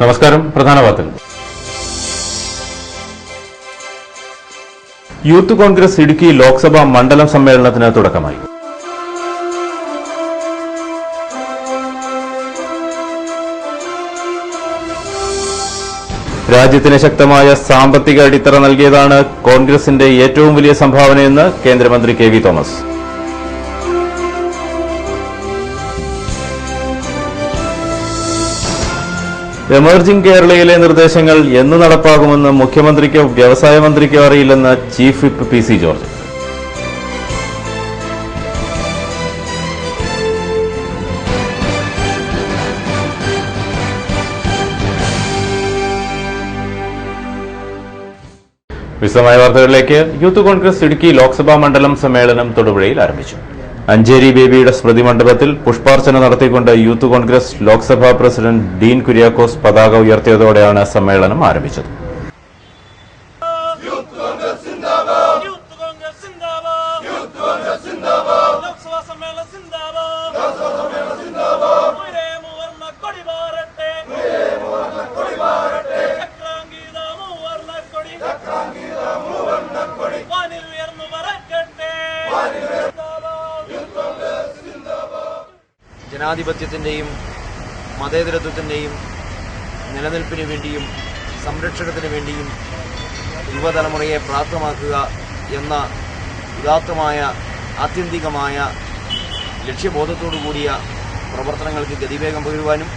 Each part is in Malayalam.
നമസ്കാരം. പ്രധാന വാർത്തകൾ. യൂത്ത് കോൺഗ്രസ് ഇടുക്കി ലോക്സഭാ മണ്ഡലം സമ്മേളനത്തിന് തുടക്കമായി. രാജ്യത്തിന് ശക്തമായ സാമ്പത്തിക അടിത്തറ നൽകിയതാണ് കോൺഗ്രസിന്റെ ഏറ്റവും വലിയ സംഭാവനയെന്ന് കേന്ദ്രമന്ത്രി കെ വി തോമസ്. എമർജിംഗ് കേരളയിലെ നിർദ്ദേശങ്ങൾ എന്ന് നടപ്പാകുമെന്ന് മുഖ്യമന്ത്രിക്കോ വ്യവസായ മന്ത്രിക്കോ അറിയില്ലെന്ന് chief whip P C George. വിശദമായ വാർത്തകളിലേക്ക്. യൂത്ത് കോൺഗ്രസ് ഇടുക്കി ലോക്സഭാ മണ്ഡലം സമ്മേളനം തൊടുപുഴയിൽ ആരംഭിച്ചു. അഞ്ചേരി ബേബിയുടെ സ്മൃതി മണ്ഡപത്തിൽ പുഷ്പാർച്ചന നടത്തിക്കൊണ്ട് യൂത്ത് കോൺഗ്രസ് ലോക്സഭാ പ്രസിഡന്റ് ഡീൻ കുര്യാക്കോസ് പതാക ഉയർത്തിയതോടെയാണ് സമ്മേളനം ആരംഭിച്ചത്. ജനാധിപത്യത്തിൻ്റെയും മതേതരത്വത്തിൻ്റെയും നിലനിൽപ്പിനു വേണ്ടിയും സംരക്ഷണത്തിനു വേണ്ടിയും യുവതലമുറയെ പ്രാപ്തമാക്കുക എന്ന ഉദാത്തമായ ആത്യന്തികമായ ലക്ഷ്യബോധത്തോടു കൂടിയ പ്രവർത്തനങ്ങൾക്ക് ഗതിവേഗം പകരുവാനും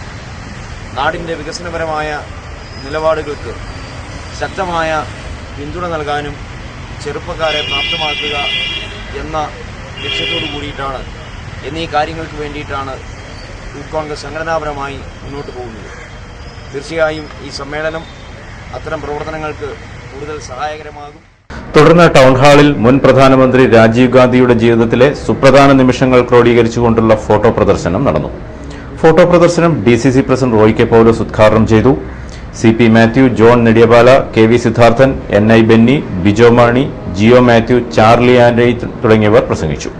നാടിൻ്റെ വികസനപരമായ നിലപാടുകൾക്ക് ശക്തമായ പിന്തുണ നൽകാനും ചെറുപ്പക്കാരെ പ്രാപ്തമാക്കുക എന്ന ലക്ഷ്യത്തോടു കൂടിയിട്ടാണ് എന്നീ കാര്യങ്ങൾക്ക് വേണ്ടിയിട്ടാണ് യൂത്ത് കോൺഗ്രസ് സംഘടനാപരമായി മുന്നോട്ട് പോകുന്നത്. തീർച്ചയായും ഈ സമ്മേളനം അത്തരം പ്രവർത്തനങ്ങൾക്ക് കൂടുതൽ സഹായകരമാകും. തുടർന്ന് ടൗൺ ഹാളിൽ മുൻ പ്രധാനമന്ത്രി രാജീവ് ഗാന്ധിയുടെ ജീവിതത്തിലെ സുപ്രധാന നിമിഷങ്ങൾ ക്രോഡീകരിച്ചുകൊണ്ടുള്ള ഫോട്ടോ പ്രദർശനം നടന്നു. ഫോട്ടോ പ്രദർശനം DCC president Roy K Paulose ഉദ്ഘാടനം ചെയ്തു. CP Mathew, John Nediyapala, KV Siddharthan, NI Benny, Bijo Mani, Jiyo Mathew, Charlie Andre തുടങ്ങിയവർ പ്രസംഗിച്ചു.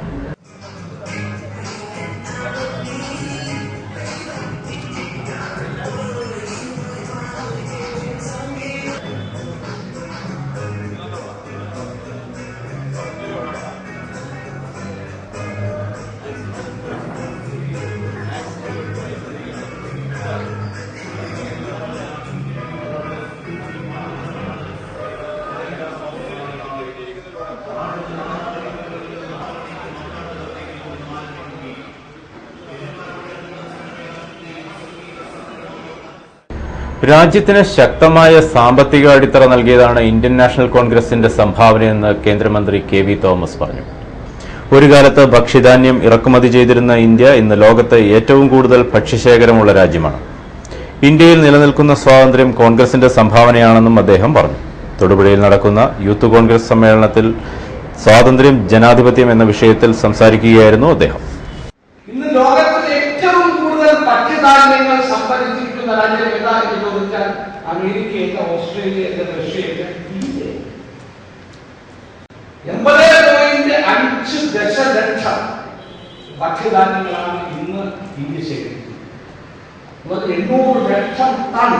രാജ്യത്തിന് ശക്തമായ സാമ്പത്തിക അടിത്തറ നൽകിയതാണ് ഇന്ത്യൻ നാഷണൽ കോൺഗ്രസിന്റെ സംഭാവനയെന്ന് കേന്ദ്രമന്ത്രി കെ വി തോമസ് പറഞ്ഞു. ഒരു കാലത്ത് ഭക്ഷ്യധാന്യം ഇറക്കുമതി ചെയ്തിരുന്ന ഇന്ത്യ ഇന്ന് ലോകത്ത് ഏറ്റവും കൂടുതൽ ഭക്ഷ്യശേഖരമുള്ള രാജ്യമാണ്. ഇന്ത്യയിൽ നിലനിൽക്കുന്ന സ്വാതന്ത്ര്യം കോൺഗ്രസിന്റെ സംഭാവനയാണെന്നും അദ്ദേഹം പറഞ്ഞു. തൊടുപുഴയിൽ നടക്കുന്ന യൂത്ത് കോൺഗ്രസ് സമ്മേളനത്തിൽ സ്വാതന്ത്ര്യം, ജനാധിപത്യം എന്ന വിഷയത്തിൽ സംസാരിക്കുകയായിരുന്നു അദ്ദേഹം. ഇന്ന് ലോകത്തിൽ ഏറ്റവും കൂടുതൽ ഭക്ഷ്യധാന്യങ്ങൾ സംഭരിച്ചിരിക്കുന്ന രാജ്യം ഏതാണെന്ന് ചോദിച്ചാൽ അമേരിക്കയിലെ, ഓസ്ട്രേലിയയിലെ, റഷ്യയിലെ, ഇന്ത്യ. 80.5 ദശലക്ഷം ഭക്ഷ്യധാന്യങ്ങളാണ് ഇന്ന് ഇന്ത്യ ശേഖരിക്കുന്നത്. 800 ലക്ഷം ടൺ.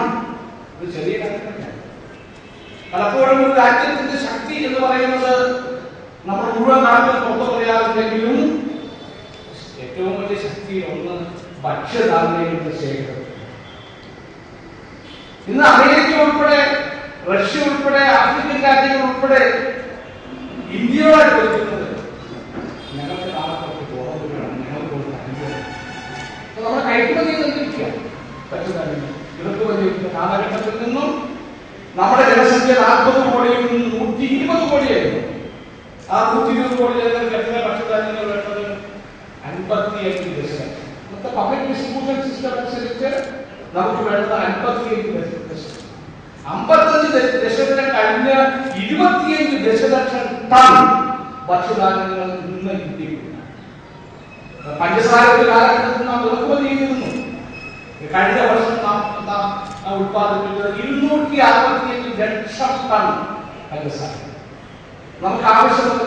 ഇത് ചെറിയ കണക്കല്ല. പലപ്പോഴും ഒരു രാജ്യത്തിന്റെ ശക്തി എന്ന് പറയുന്നത് നമ്മൾ മുഴുവൻ നാട്ടിൽ പുറത്തു പറയാറില്ലെങ്കിലും ഏറ്റവും വലിയ ശക്തിയിൽ ഒന്ന് ഭക്ഷ്യധാന്യങ്ങളുടെ ശേഖരം. ഇന്ന് അമേരിക്ക ഉൾപ്പെടെ, റഷ്യ ഉൾപ്പെടെ, ആഫ്രിക്കൻ രാജ്യങ്ങൾ ഉൾപ്പെടെ ഇന്ത്യയോട് ചോദിക്കുന്നത് ഞങ്ങൾക്ക് നാളെ തോന്നുകയാണ്, ഞങ്ങൾക്ക് നമ്മുടെ കയറ്റുമതി ചെയ്തിരിക്കുക. ഭക്ഷ്യധാന്യങ്ങൾ ഇറക്കുമതി കാലഘട്ടത്തിൽ നിന്നും നമ്മുടെ ജനസംഖ്യ 40 കോടിയിൽ നിന്ന് 120 കോടിയായിരുന്നു. ആ 120 കോടി ജനങ്ങൾക്ക് എത്ര ഭക്ഷ്യധാന്യങ്ങൾ വേണ്ടത്? 55 ദശലക്ഷം. ഇന്നത്തെ പബ്ലിക് ഡിസ്ട്രിബ്യൂഷൻ സിസ്റ്റം അനുസരിച്ച് നമുക്ക് വേണ്ടത് 55 ദശലക്ഷം. 55 ദശലക്ഷം കഴിഞ്ഞ 25 ദശലക്ഷം ടൺ ഭക്ഷ്യധാന്യങ്ങൾ ഇന്ന് ഇന്ത്യയില്ല. പഞ്ചസാര ഒരു കാലഘട്ടത്തിൽ നാം ഇറക്കുമതി ചെയ്തിരുന്നു. കഴിഞ്ഞ വർഷം നാം ഉത്പാദിപ്പിച്ചത് 265 ലക്ഷം ടൺ പഞ്ചസാര. നമുക്ക് ആവശ്യമുള്ള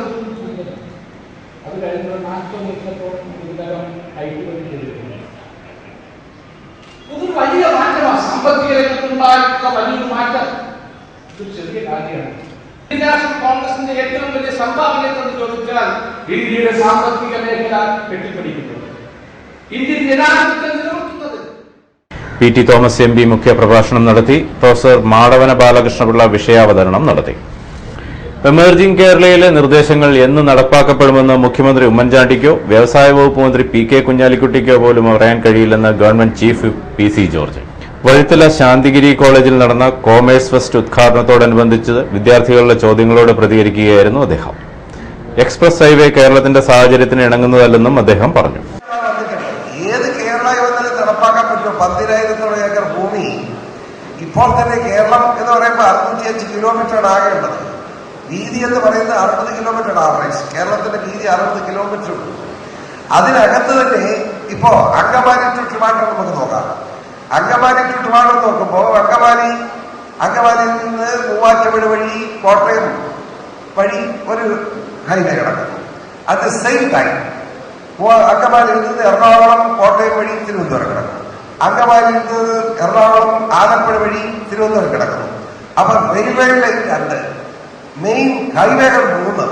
അത് കഴിഞ്ഞ 40 വർഷത്തോളം ഇതിനകം കയറ്റുമതി ചെയ്തിട്ടുണ്ട്. ഇതൊരു വലിയ മാറ്റമാണ്. സാമ്പത്തിക രംഗത്തുണ്ടായിട്ടുള്ള വലിയൊരു മാറ്റം ഇതൊരു ചെറിയ കാര്യമാണ്. ഇന്ത്യൻ നാഷണൽ കോൺഗ്രസിന്റെ ഏറ്റവും വലിയ സംഭാവന എന്ന് ചോദിച്ചാൽ ഇന്ത്യയുടെ സാമ്പത്തിക മേഖല കെട്ടിപ്പിടിക്കുന്നത്, ഇന്ത്യൻ ജനാധിപത്യം നിലനിർത്തുന്നത്. P T Thomas M P മുഖ്യപ്രഭാഷണം നടത്തി. പ്രൊഫസർ മാടവന ബാലകൃഷ്ണപിള്ള വിഷയാവതരണം നടത്തി. എമർജിംഗ് കേരളയിലെ നിർദ്ദേശങ്ങൾ എന്ന് നടപ്പാക്കപ്പെടുമെന്ന് മുഖ്യമന്ത്രി ഉമ്മൻചാണ്ടിക്കോ വ്യവസായ വകുപ്പ് മന്ത്രി പി കെ കുഞ്ഞാലിക്കുട്ടിക്കോ പോലും പറയാൻ കഴിയില്ലെന്ന് ഗവൺമെന്റ് ചീഫ് പി സി ജോർജ്. വഴുത്തല ശാന്തിഗിരി കോളേജിൽ നടന്ന കോമേഴ്സ് ഫെസ്റ്റ് ഉദ്ഘാടനത്തോടനുബന്ധിച്ച് വിദ്യാർത്ഥികളുടെ ചോദ്യങ്ങളോട് പ്രതികരിക്കുകയായിരുന്നു അദ്ദേഹം. എക്സ്പ്രസ് ഹൈവേ കേരളത്തിന്റെ സാഹചര്യത്തിന് ഇണങ്ങുന്നതല്ലെന്നും അദ്ദേഹം പറഞ്ഞു. ഏത് കേരള യോജന നടപ്പാക്കാൻ പറ്റും? 10,000 ഏക്കർ ഭൂമി ഇപ്പോൾ തന്നെ കേരളം എന്ന് പറയുമ്പോൾ 65 കിലോമീറ്ററാണ് ആകേണ്ടത്. വീതി എന്ന് പറയുന്നത് 60 കിലോമീറ്റർ ആവറേജ്. കേരളത്തിന്റെ വീതി 60 കിലോമീറ്റർ ഉണ്ട്. അതിനകത്ത് തന്നെ ഇപ്പോ അങ്കമാലി ടു ട്രിവാൻഡ്രം നമുക്ക് നോക്കാം. അങ്കമാലി ടു ട്രിവാൻഡ്രം നോക്കുമ്പോൾ അങ്കമാലിയിൽ നിന്ന് മൂവാറ്റുപുഴ വഴി കോട്ടയം വഴി ഒരു ഹൈവേ കിടക്കുന്നു. അറ്റ് ദ സെയിം ടൈം അങ്കമാലിയിൽ നിന്ന് എറണാകുളം കോട്ടയം വഴി തിരുവനന്തപുരം കിടക്കുന്നു. അങ്കമാലിയിൽ നിന്ന് എറണാകുളം ആലപ്പുഴ വഴി തിരുവനന്തപുരം കിടക്കുന്നു. അപ്പൊ റെയിൽവേ ലൈൻ 2, മെയിൻ ഹൈവേകൾ 3.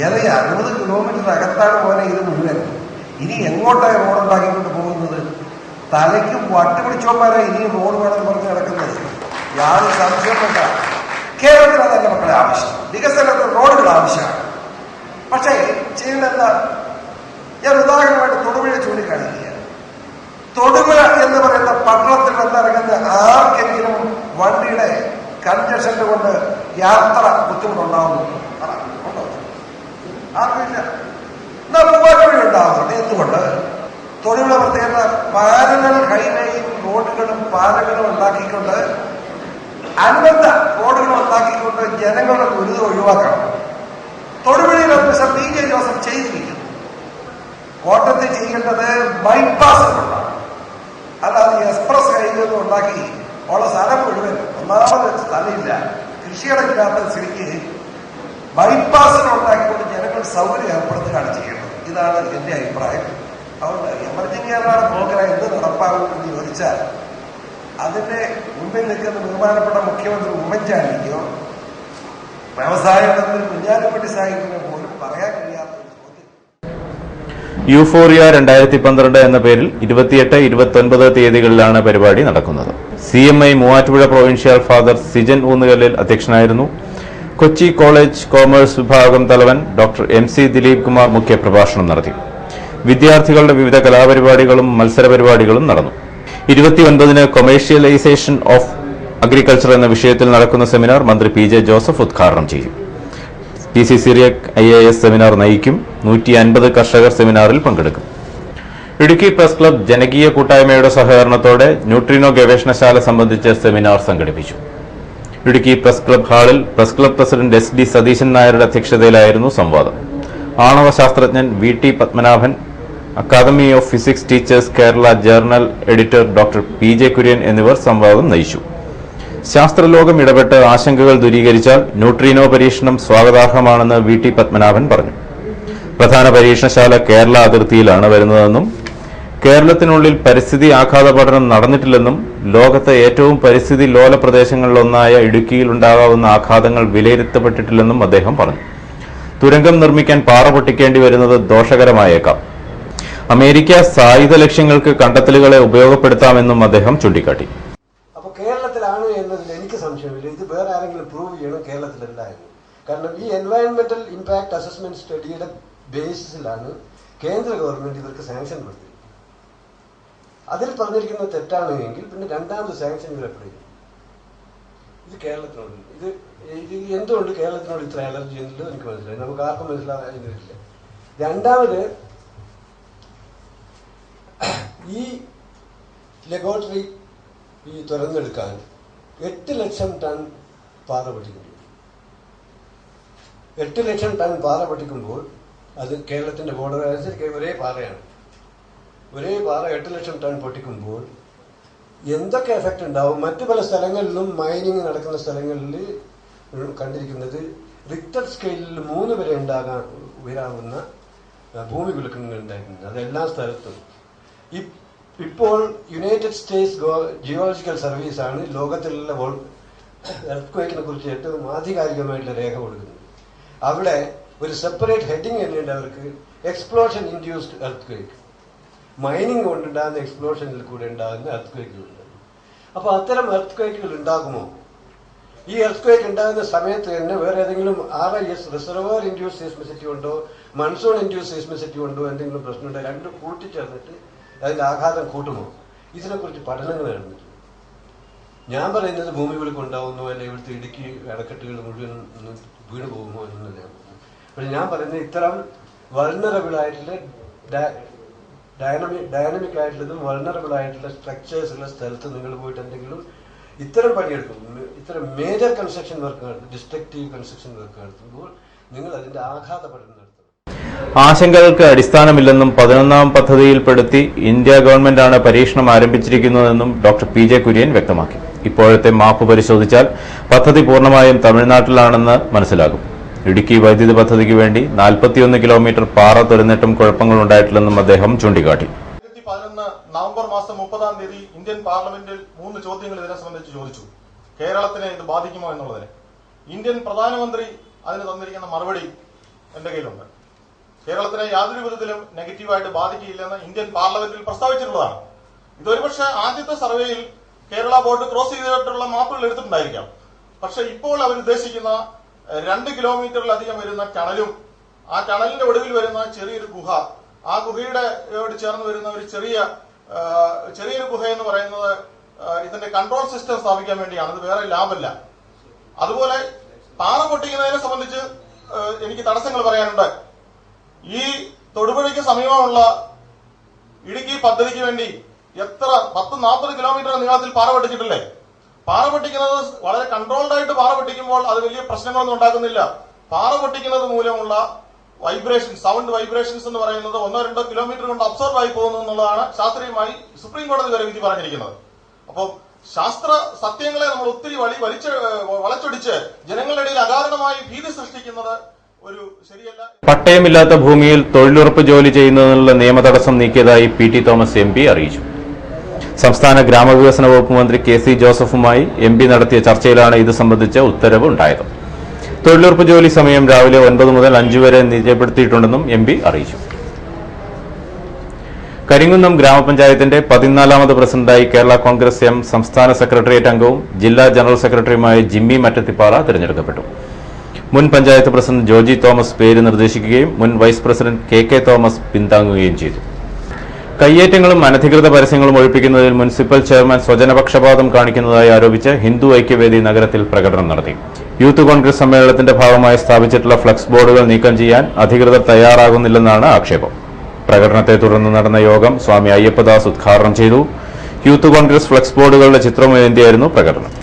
ഏറെ 60 കിലോമീറ്റർ അകത്താണ് പോലെ ഇത് മുഴുവൻ. ഇനി എങ്ങോട്ടാണ് റോഡ് ഉണ്ടാക്കിക്കൊണ്ട് പോകുന്നത്? തലയ്ക്ക് വട്ടുപിടിച്ചോന്മാരാ ഇനിയും റോഡ് വേണമെന്ന് പറഞ്ഞ് കിടക്കുന്നത്. യാതൊരു സംശയപ്പെട്ട കേരളത്തിൽ അതല്ല മക്കളെ ആവശ്യം. വികസനത്തിൽ റോഡുകൾ ആവശ്യമാണ്. പക്ഷേ ചെയ്യുന്ന ഞാൻ ഉദാഹരണമായിട്ട് തൊടുപുഴ ചൂണ്ടിക്കാണിക്കുക. തൊടുപുഴ എന്ന് പറയുന്ന പട്ടണത്തിൽ വന്നിറങ്ങുന്ന ആർക്കെങ്കിലും വണ്ടിയുടെ കൺജഷന്റെ കൊണ്ട് യാത്ര ബുദ്ധിമുട്ടുണ്ടാവുന്നു? ആർക്കില്ല. എന്നാൽ മൂവാറ്റുപുഴ ഉണ്ടാവുന്നുണ്ട്. എന്തുകൊണ്ട്? തൊടുപുഴ പ്രത്യേകത പാരലൽ ഹൈവേയും റോഡുകളും പാലങ്ങളും ഉണ്ടാക്കിക്കൊണ്ട്, അനുബന്ധ റോഡുകളും ഉണ്ടാക്കിക്കൊണ്ട് ജനങ്ങളുടെ ദുരിതം ഒഴിവാക്കണം. തൊടുപുഴയിൽ മിസ്റ്റർ പി ജെ ജോസഫ് ചെയ്തിരിക്കുന്നു. കോട്ടയത്ത് ചെയ്യേണ്ടത് ബൈപ്പാസുകളാണ്. അല്ലാതെ എക്സ്പ്രസ് ഹൈവേ ഒന്നും ഉണ്ടാക്കി ഉള്ള സ്ഥലം മുഴുവൻ, ഒന്നാമത് സ്ഥലമില്ല, കൃഷിയിടമില്ലാത്ത സ്ഥിതിക്ക് ബൈപ്പാസുകൾ ഉണ്ടാക്കിക്കൊണ്ട് ജനങ്ങൾ സൗകര്യം ഏർപ്പെടുത്തുകയാണ് ചെയ്യേണ്ടത്. ഇതാണ് എന്റെ അഭിപ്രായം. അതുകൊണ്ട് എമർജിംഗ് കേരള പ്രോഗ്രാം എന്ത് നടപ്പാകുമെന്ന് ചോദിച്ചാൽ അതിന്റെ മുമ്പിൽ നിൽക്കുന്ന ബഹുമാനപ്പെട്ട മുഖ്യമന്ത്രി ഉമ്മൻചാണ്ടിക്കോ വ്യവസായ മന്ത്രി കുഞ്ഞാലിക്കുട്ടി സാഹിബിനോ പോലും പറയാൻ കഴിയാത്ത യൂഫോറിയ 2012 എന്ന പേരിൽ 28, 29 തീയതികളിലാണ് പരിപാടി നടക്കുന്നത്. CMI Muvattupuzha provincial father Sijan ഊന്നുകല്ലിൽ അധ്യക്ഷനായിരുന്നു. കൊച്ചി കോളേജ് കോമേഴ്സ് വിഭാഗം തലവൻ ഡോക്ടർ MC ദിലീപ് കുമാർ മുഖ്യപ്രഭാഷണം നടത്തി. വിദ്യാർത്ഥികളുടെ വിവിധ കലാപരിപാടികളും മത്സരപരിപാടികളും നടന്നു. 29-ന് കൊമേഴ്ഷ്യലൈസേഷൻ ഓഫ് അഗ്രികൾച്ചർ എന്ന വിഷയത്തിൽ നടക്കുന്ന സെമിനാർ മന്ത്രി PJ ജോസഫ് ഉദ്ഘാടനം ചെയ്യും. PC സിറിയക് IAS സെമിനാർ നയിക്കും. 150 കർഷകർ സെമിനാറിൽ പങ്കെടുക്കും. ഇടുക്കി പ്രസ് ക്ലബ് ജനകീയ കൂട്ടായ്മയുടെ സഹകരണത്തോടെ ന്യൂട്രിനോ ഗവേഷണശാല സംബന്ധിച്ച് സെമിനാർ സംഘടിപ്പിച്ചു. ഇടുക്കി പ്രസ് ക്ലബ് ഹാളിൽ press club president SD Satheesan നായരുടെ അധ്യക്ഷതയിലായിരുന്നു സംവാദം. ആണവ ശാസ്ത്രജ്ഞൻ VT Padmanabhan, academy of physics teachers Kerala journal editor doctor PJ Kurian എന്നിവർ സംവാദം നയിച്ചു. ശാസ്ത്രലോകം ഇടപെട്ട് ആശങ്കകൾ ദൂരീകരിച്ചാൽ ന്യൂട്രീനോ പരീക്ഷണം സ്വാഗതാർഹമാണെന്ന് VT പത്മനാഭൻ പറഞ്ഞു. പ്രധാന പരീക്ഷണശാല കേരള അതിർത്തിയിലാണ് വരുന്നതെന്നും കേരളത്തിനുള്ളിൽ പരിസ്ഥിതി ആഘാത പഠനം നടന്നിട്ടില്ലെന്നും ലോകത്തെ ഏറ്റവും പരിസ്ഥിതി ലോല പ്രദേശങ്ങളിലൊന്നായ ഇടുക്കിയിൽ ഉണ്ടാകാവുന്ന ആഘാതങ്ങൾ വിലയിരുത്തപ്പെട്ടിട്ടില്ലെന്നും അദ്ദേഹം പറഞ്ഞു. തുരങ്കം നിർമ്മിക്കാൻ പാറ പൊട്ടിക്കേണ്ടി വരുന്നത് ദോഷകരമായേക്കാം. അമേരിക്ക സായുധ ലക്ഷ്യങ്ങൾക്ക് കണ്ടെത്തലുകളെ ഉപയോഗപ്പെടുത്താമെന്നും അദ്ദേഹം ചൂണ്ടിക്കാട്ടി. അപ്പോൾ കേരളത്തിലാണ് എന്നതിൽ എനിക്ക് സംശയമില്ല. ഇത് വേറെ ആരെങ്കിലും പ്രൂവ് ചെയ്യണം, കേരളത്തിലല്ലായിരുന്നു. കാരണം ഈ എൻവയൺമെന്റൽ ഇമ്പാക്ട് അസസ്മെന്റ് സ്റ്റഡിയുടെ ബേസിസിലാണ് കേന്ദ്ര ഗവൺമെന്റ് ഇവർക്ക് സാങ്ഷൻ കൊടുത്തിരിക്കുന്നത്. അതിൽ പറഞ്ഞിരിക്കുന്നത് തെറ്റാണ് എങ്കിൽ പിന്നെ രണ്ടാമത് സാങ്ഷൻ ഇവർ എപ്പോഴും ഇത് കേരളത്തിനോട് ഇത് എന്തുകൊണ്ട് കേരളത്തിനോട് ഇത്ര അലർജി എന്നുള്ളത് എനിക്ക് മനസ്സിലായി. നമുക്ക് ആർക്കും മനസ്സിലാകാനില്ല. രണ്ടാമത് ഈ ലബോറട്ടറി ഈ തുറന്നെടുക്കാൻ 8 ലക്ഷം ടൺ പാറ പൊട്ടിക്കുന്നു. 8 ലക്ഷം ടൺ പാറ പൊട്ടിക്കുമ്പോൾ അത് കേരളത്തിന്റെ ബോർഡർ അനുസരിച്ച് ഒരേ പാറയാണ്. ഒരേ പാറ 8 ലക്ഷം ടൺ പൊട്ടിക്കുമ്പോൾ എന്തൊക്കെ എഫക്റ്റ് ഉണ്ടാവും? മറ്റു പല സ്ഥലങ്ങളിലും മൈനിങ് നടക്കുന്ന സ്ഥലങ്ങളിൽ കണ്ടിരിക്കുന്നത് റിക്ടർ സ്കെയിലിൽ 3 വരെ ഉയരാവുന്ന ഭൂമി കുലുക്കങ്ങൾ ഉണ്ടായിട്ടുണ്ട്. അതെല്ലാ സ്ഥലത്തും. ഇപ്പോൾ യുണൈറ്റഡ് സ്റ്റേറ്റ്സ് ജിയോളജിക്കൽ സർവീസ് ആണ് ലോകത്തിലുള്ള എർത്ത്ക്വേക്കിനെ കുറിച്ച് ഏറ്റവും ആധികാരികമായിട്ടുള്ള രേഖ കൊടുക്കുന്നത്. അവിടെ ഒരു സെപ്പറേറ്റ് ഹെഡിങ് തന്നെയുണ്ട് അവർക്ക്, എക്സ്പ്ലോഷൻ ഇൻഡ്യൂസ്ഡ് എർത്ത്ക്വേക്ക്, മൈനിങ് കൊണ്ടുണ്ടാകുന്ന എക്സ്പ്ലോഷനിൽ കൂടെ ഉണ്ടാകുന്ന എർത്ത്ക്വേക്കുകളുണ്ട്. അപ്പൊ അത്തരം എർത്ത്ക്വേക്കുകൾ ഉണ്ടാകുമോ? ഈ എർത്ത്ക്വേക്ക് ഉണ്ടാകുന്ന സമയത്ത് തന്നെ വേറെ ഏതെങ്കിലും RIS റിസർവോയർ ഇൻഡ്യൂസ് സീസ്മിസിറ്റി ഉണ്ടോ, മൺസൂൺ ഇൻഡ്യൂസ് സീസ്മിസിറ്റി ഉണ്ടോ, എന്തെങ്കിലും പ്രശ്നമുണ്ടോ, രണ്ടും കൂട്ടിച്ചേർന്നിട്ട് അതിന്റെ ആഘാതം കൂട്ടുമോ? ഇതിനെക്കുറിച്ച് പഠനങ്ങൾ നടന്നിട്ടുണ്ട്. ഞാൻ പറയുന്നത് ഭൂമി കുലുക്കം ഉണ്ടാവുന്നു, അല്ലെങ്കിൽ ഇവിടുത്തെ ഇടുക്കി അണക്കെട്ടുകൾ മുഴുവൻ വീണ് പോകുമോ എന്നല്ല. പക്ഷെ ഞാൻ പറയുന്നത് ഇത്തരം വൾണറബിൾ ആയിട്ടുള്ള ഡൈനമിക് ആയിട്ടുള്ളതും വൾണറബിൾ ആയിട്ടുള്ള സ്ട്രക്ചേഴ്സ് ഉള്ള സ്ഥലത്ത് നിങ്ങൾ പോയിട്ട് എന്തെങ്കിലും ഇത്തരം പണിയെടുക്കും, ഇത്തരം മേജർ കൺസ്ട്രക്ഷൻ വർക്ക് നടത്തും, ഡിസ്ട്രക്റ്റീവ് കൺസ്ട്രക്ഷൻ വർക്ക് നടത്തുമ്പോൾ നിങ്ങൾ അതിന്റെ ആഘാത പഠനം നടത്തണം. ആശങ്കകൾക്ക് അടിസ്ഥാനമില്ലെന്നും 11ാം പദ്ധതിയിൽപ്പെടുത്തി ഇന്ത്യ ഗവൺമെന്റാണ് പരീക്ഷണം ആരംഭിച്ചിരിക്കുന്നതെന്നും ഡോക്ടർ PJ കുര്യൻ വ്യക്തമാക്കി. ഇപ്പോഴത്തെ മാപ്പ് പരിശോധിച്ചാൽ പദ്ധതി പൂർണ്ണമായും തമിഴ്നാട്ടിലാണെന്ന് മനസ്സിലാകും. ഇടുക്കി വൈദ്യുതി പദ്ധതിക്ക് വേണ്ടി 41 കിലോമീറ്റർ പാറ തുരന്നിട്ടും കുഴപ്പങ്ങളുണ്ടായിട്ടില്ലെന്നും അദ്ദേഹം ചൂണ്ടിക്കാട്ടി. 2011 നവംബർ മാസം 30-ാം തീയതി ഇന്ത്യൻ പാർലമെന്റിൽ 3 ചോദ്യങ്ങൾ ഇതിനെ സംബന്ധിച്ച് ചോദിച്ചു. കേരളത്തിനെ ഇത് ബാധിക്കുമോ എന്നുള്ളതിന് ഇന്ത്യൻ പ്രധാനമന്ത്രി അതിന് തന്നിരിക്കുന്ന മറുപടി എന്റെ കയ്യിലുണ്ട്. കേരളത്തിനെ യാതൊരു വിധത്തിലും നെഗറ്റീവായിട്ട് ബാധിക്കില്ലെന്ന് ഇന്ത്യൻ പാർലമെന്റിൽ പ്രസ്താവിച്ചിട്ടുള്ളതാണ്. ഇതൊരുപക്ഷെ ആദ്യത്തെ സർവേയിൽ കേരള ബോർഡ് ക്രോസ് ചെയ്തിട്ടുള്ള മാപ്പുകൾ എടുത്തിട്ടുണ്ടായിരിക്കാം. പക്ഷെ ഇപ്പോൾ അവർ ഉദ്ദേശിക്കുന്ന 2 കിലോമീറ്ററിലധികം വരുന്ന ടണലും ആ ടണലിന്റെ ഒടുവിൽ വരുന്ന ചെറിയൊരു ഗുഹ, ആ ഗുഹയുടെ ചേർന്ന് വരുന്ന ഒരു ചെറിയൊരു ഗുഹ എന്ന് പറയുന്നത് ഇതിന്റെ കൺട്രോൾ സിസ്റ്റം സ്ഥാപിക്കാൻ വേണ്ടിയാണ്. ഇത് വേറെ ലാഭമല്ല. അതുപോലെ പാറ പൊട്ടിക്കുന്നതിനെ സംബന്ധിച്ച് എനിക്ക് തടസ്സങ്ങൾ പറയാനുണ്ട്. ഈ തൊടുപുഴയ്ക്ക് സമീപമുള്ള ഇടുക്കി പദ്ധതിക്ക് വേണ്ടി എത്ര 10-40 കിലോമീറ്റർ നീളത്തിൽ പാറ പൊട്ടിച്ചിട്ടില്ലേ? പാറ പൊട്ടിക്കുന്നത് വളരെ കൺട്രോൾഡ് ആയിട്ട് പാറ പൊട്ടിക്കുമ്പോൾ അത് വലിയ പ്രശ്നങ്ങളൊന്നും ഉണ്ടാക്കുന്നില്ല. പാറ പൊട്ടിക്കുന്നത് മൂലമുള്ള വൈബ്രേഷൻ, സൗണ്ട് വൈബ്രേഷൻസ് എന്ന് പറയുന്നത് 1-2 കിലോമീറ്റർ കൊണ്ട് അബ്സോർബ് ആയി പോകുന്നു എന്നുള്ളതാണ് ശാസ്ത്രീയമായി സുപ്രീം കോടതി വരെ വിധി പറഞ്ഞിരിക്കുന്നത്. അപ്പോൾ ശാസ്ത്ര സത്യങ്ങളെ നമ്മൾ ഒത്തിരി വളച്ചൊടിച്ച് ജനങ്ങളുടെ ഇടയിൽ അകാരണമായി ഭീതി സൃഷ്ടിക്കുന്നത് ഒരു ശരിയല്ല. പട്ടയമില്ലാത്ത ഭൂമിയിൽ തൊഴിലുറപ്പ് ജോലി ചെയ്യുന്നതിനുള്ള നിയമതടസ്സം നീക്കിയതായി PT തോമസ് MP അറിയിച്ചു. സംസ്ഥാന ഗ്രാമവികസന വകുപ്പ് മന്ത്രി KC ജോസഫുമായി MP നടത്തിയ ചർച്ചയിലാണ് ഇത് സംബന്ധിച്ച ഉത്തരവ് ഉണ്ടായത്. തൊഴിലുറപ്പ് ജോലി സമയം രാവിലെ 9 മുതൽ 5 വരെ നിജപ്പെടുത്തിയിട്ടുണ്ടെന്നും MP അറിയിച്ചു. കരിങ്കുന്നം ഗ്രാമപഞ്ചായത്തിന്റെ 14ാമത് പ്രസിഡന്റായി കേരള കോൺഗ്രസ് M സംസ്ഥാന സെക്രട്ടേറിയറ്റ് അംഗവും ജില്ലാ ജനറൽ സെക്രട്ടറിയുമായ ജിമ്മി മറ്റത്തിപ്പാറ തിരഞ്ഞെടുക്കപ്പെട്ടു. മുൻ പഞ്ചായത്ത് പ്രസിഡന്റ് ജോജി തോമസ് പേര് നിർദ്ദേശിക്കുകയും മുൻ വൈസ് പ്രസിഡന്റ് KK തോമസ് പിന്താങ്ങുകയും ചെയ്തു. കയ്യേറ്റങ്ങളും അനധികൃത പരസ്യങ്ങളും ഒഴിപ്പിക്കുന്നതിൽ മുനിസിപ്പൽ ചെയർമാൻ സ്വജനപക്ഷപാതം കാണിക്കുന്നതായി ആരോപിച്ച് ഹിന്ദു ഐക്യവേദി നഗരത്തിൽ പ്രകടനം നടത്തി. യൂത്ത് കോൺഗ്രസ് സമ്മേളനത്തിന്റെ ഭാഗമായി സ്ഥാപിച്ചിട്ടുള്ള ഫ്ലക്സ് ബോർഡുകൾ നീക്കം ചെയ്യാൻ അധികൃതർ തയ്യാറാകുന്നില്ലെന്നാണ് ആക്ഷേപം. പ്രകടനത്തെ തുടർന്ന് നടന്ന യോഗം സ്വാമി അയ്യപ്പദാസ് ഉദ്ഘാടനം ചെയ്തു. യൂത്ത് കോൺഗ്രസ് ഫ്ലക്സ് ബോർഡുകളുടെ ചിത്രമേന്തിയായിരുന്നു പ്രകടനം.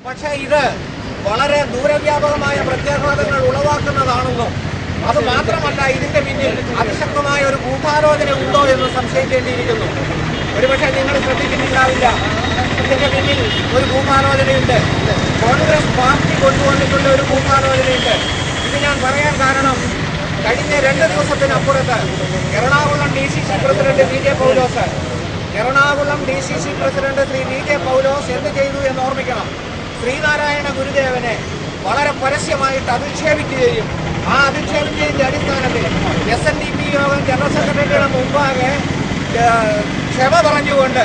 പക്ഷേ ഇത് വളരെ ദൂരവ്യാപകമായ പ്രത്യാഘാതങ്ങൾ ഉളവാക്കുന്നതാണെന്നും അത് മാത്രമല്ല ഇതിന്റെ പിന്നിൽ അതിശക്തമായ ഒരു ഗൂഢാലോചന ഉണ്ടോ എന്ന് സംശയിക്കേണ്ടിയിരിക്കുന്നു. ഒരുപക്ഷെ നിങ്ങൾ ശ്രദ്ധിക്കുന്നുണ്ടാവില്ല, ഇതിന്റെ പിന്നിൽ ഒരു ഗൂഢാലോചനയുണ്ട്. കോൺഗ്രസ് പാർട്ടി കൊണ്ടുവന്നിട്ടുള്ള ഒരു ഗൂഢാലോചനയുണ്ട്. ഇത് ഞാൻ പറയാൻ കാരണം കഴിഞ്ഞ 2 ദിവസത്തിനപ്പുറത്ത് എറണാകുളം DCC പ്രസിഡന്റ് VJ പൗലോസ് ശ്രീ VJ പൗലോസ് എന്ത് ചെയ്തു എന്ന് ഓർമ്മിക്കണം. ശ്രീനാരായണ ഗുരുദേവനെ വളരെ പരസ്യമായിട്ട് അധിക്ഷേപിക്കുകയും ആ അധിക്ഷേപിച്ചതിന്റെ അടിസ്ഥാനത്തിൽ SNDP യോഗം ജനറൽ സെക്രട്ടറിയുടെ മുമ്പാകെ ക്ഷമ പറഞ്ഞുകൊണ്ട്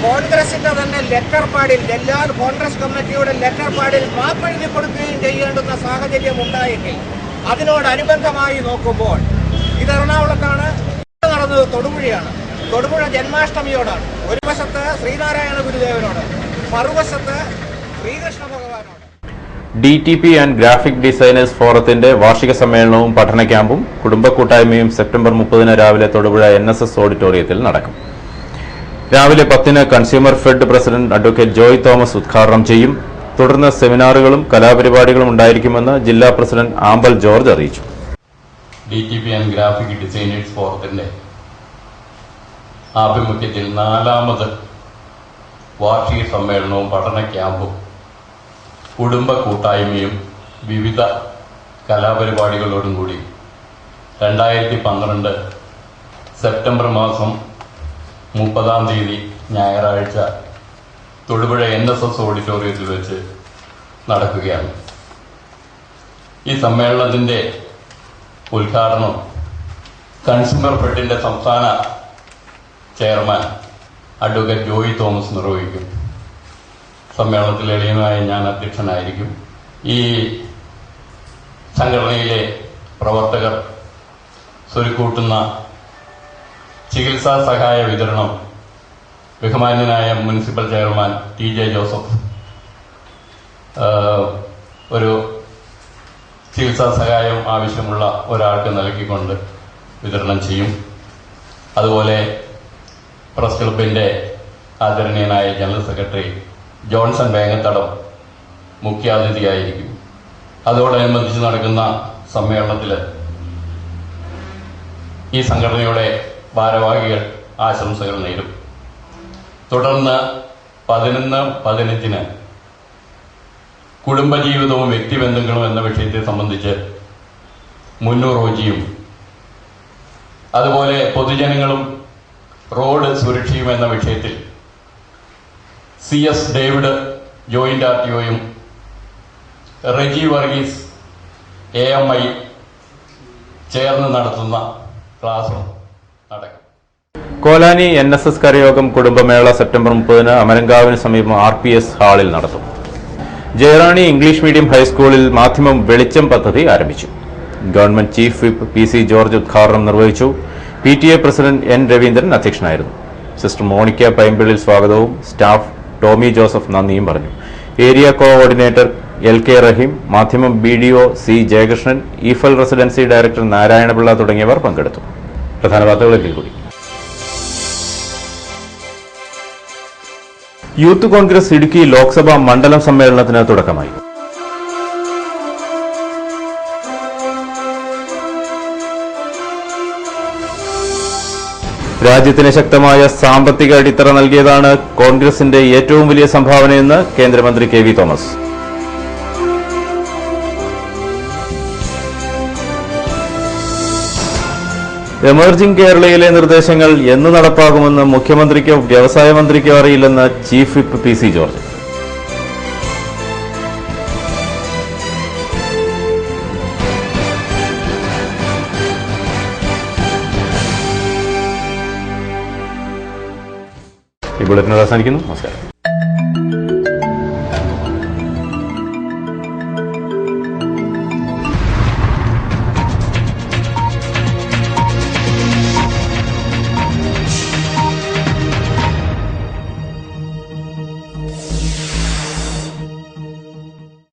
കോൺഗ്രസിന്റെ തന്നെ ലെറ്റർ പാഡിൽ, എല്ലാ കോൺഗ്രസ് കമ്മിറ്റിയുടെ ലെറ്റർ പാഡിൽ മാപ്പെഴുതി കൊടുക്കുകയും ചെയ്യേണ്ടുന്ന സാഹചര്യം ഉണ്ടായെങ്കിൽ അതിനോടനുബന്ധമായി നോക്കുമ്പോൾ ഇത് എറണാകുളത്താണ്, നടന്നത് തൊടുപുഴയാണ്. തൊടുപുഴ ജന്മാഷ്ടമിയോടാണ്. ഒരു വശത്ത് ശ്രീനാരായണ ഗുരുദേവനോട്, മറുവശത്ത് ശ്രീകൃഷ്ണ ഭഗവാനോട്. DTP ആൻഡ് ഗ്രാഫിക് ഡിസൈനേഴ്സ് ഫോറത്തിന്റെ വാർഷിക സമ്മേളനവും പഠന ക്യാമ്പും കുടുംബ കൂട്ടായ്മയും സെപ്റ്റംബർ 30 രാവിലെ തൊടുപുഴ NSS ഓഡിറ്റോറിയത്തിൽ നടക്കും. രാവിലെ 10 consumer fed president advocate Joy Thomas ഉദ്ഘാടനം ചെയ്യും. തുടർന്ന് സെമിനാറുകളും കലാപരിപാടികളും ഉണ്ടായിരിക്കുമെന്ന് ജില്ലാ പ്രസിഡന്റ് ആമ്പൽ ജോർജ് അറിയിച്ചു. DTP ആൻഡ് ഗ്രാഫിക് ഡിസൈനേഴ്സ് ഫോറത്തിന്റെ ആഭിമുഖ്യത്തിൽ 4ാമത് വാർഷിക സമ്മേളനവും പഠന ക്യാമ്പും കുടുംബ കൂട്ടായ്മയും വിവിധ കലാപരിപാടികളോടും കൂടി 2012 സെപ്റ്റംബർ മാസം 30 ഞായറാഴ്ച തൊടുപുഴ NSS ഓഡിറ്റോറിയത്തിൽ വെച്ച് നടക്കുകയാണ്. ഈ സമ്മേളനത്തിന്റെ ഉദ്ഘാടനം കൺസ്യൂമർ ഫെഡിന്റെ സംസ്ഥാന ചെയർമാൻ അഡ്വക്കേറ്റ് ജോയ് തോമസ് നിർവഹിക്കും. സമ്മേളനത്തിൽ എളിയനായ ഞാൻ അധ്യക്ഷനായിരിക്കും. ഈ സംഘടനയിലെ പ്രവർത്തകർ സ്വരുക്കൂട്ടുന്ന ചികിത്സാ സഹായ വിതരണം ബഹുമാന്യനായ മുനിസിപ്പൽ ചെയർമാൻ TJ ജോസഫ് ഒരു ചികിത്സാ സഹായം ആവശ്യമുള്ള ഒരാൾക്ക് നൽകിക്കൊണ്ട് വിതരണം ചെയ്യും. അതുപോലെ പ്രസ് ക്ലബിന്റെ ആദരണീയനായ ജനറൽ സെക്രട്ടറി ജോൺസൺ വേങ്ങത്തടം മുഖ്യാതിഥിയായിരിക്കും. അതോടനുബന്ധിച്ച് നടക്കുന്ന സമ്മേളനത്തിൽ ഈ സംഘടനയുടെ ഭാരവാഹികൾ ആശംസകൾ നേരും. തുടർന്ന് 11-15 കുടുംബജീവിതവും വ്യക്തിബന്ധങ്ങളും എന്ന വിഷയത്തെ സംബന്ധിച്ച് മുന്നൂറോജിയും അതുപോലെ പൊതുജനങ്ങളും റോഡ് സുരക്ഷയും എന്ന വിഷയത്തിൽ CS ഡേവിഡ് ജോയിന്റ് RTOയും റെജി വർഗീസ് AMI ചേർന്ന് നടത്തുന്ന ക്ലാസും നടക്കും. കോലാനി NSS കരയോഗം കുടുംബമേള സെപ്റ്റംബർ 30 അമരങ്കാവിന് സമീപം RPS ഹാളിൽ നടത്തും. ജയറാണി ഇംഗ്ലീഷ് മീഡിയം ഹൈസ്കൂളിൽ മാധ്യമം വെളിച്ചം പദ്ധതി ആരംഭിച്ചു. Government chief whip PC George ഉദ്ഘാടനം നിർവഹിച്ചു. PTA പ്രസിഡന്റ് N രവീന്ദ്രൻ അധ്യക്ഷനായിരുന്നു. സിസ്റ്റർ മോണിക്ക പൈമ്പിളിൽ സ്വാഗതവും സ്റ്റാഫ് ടോമി ജോസഫ് നന്ദിയും പറഞ്ഞു. ഏരിയ കോഓർഡിനേറ്റർ LK റഹീം, മാധ്യമം BDO C Jayakrishnan, Eiffel residency director Narayana Pillai തുടങ്ങിയവർ പങ്കെടുത്തു. പ്രധാന വാർത്തകളിൽ കൂടി. യൂത്ത് കോൺഗ്രസ് ഇടുക്കി ലോക്സഭാ മണ്ഡലം സമ്മേളനത്തിന് തുടക്കമായി. രാജ്യത്തിന് ശക്തമായ സാമ്പത്തിക അടിത്തറ നൽകിയതാണ് കോൺഗ്രസിന്റെ ഏറ്റവും വലിയ സംഭാവനയെന്ന് കേന്ദ്രമന്ത്രി KV തോമസ്. എമർജിംഗ് കേരളയിലെ നിർദ്ദേശങ്ങൾ എന്ന് നടപ്പാകുമെന്ന് മുഖ്യമന്ത്രിക്കോ വ്യവസായ മന്ത്രിക്കോ അറിയില്ലെന്ന് ചീഫ് വിപ്പ് PC ജോർജ്. ഈ ബുള്ളറ്റിൻ അവസാനിക്കുന്നു. നമസ്കാരം.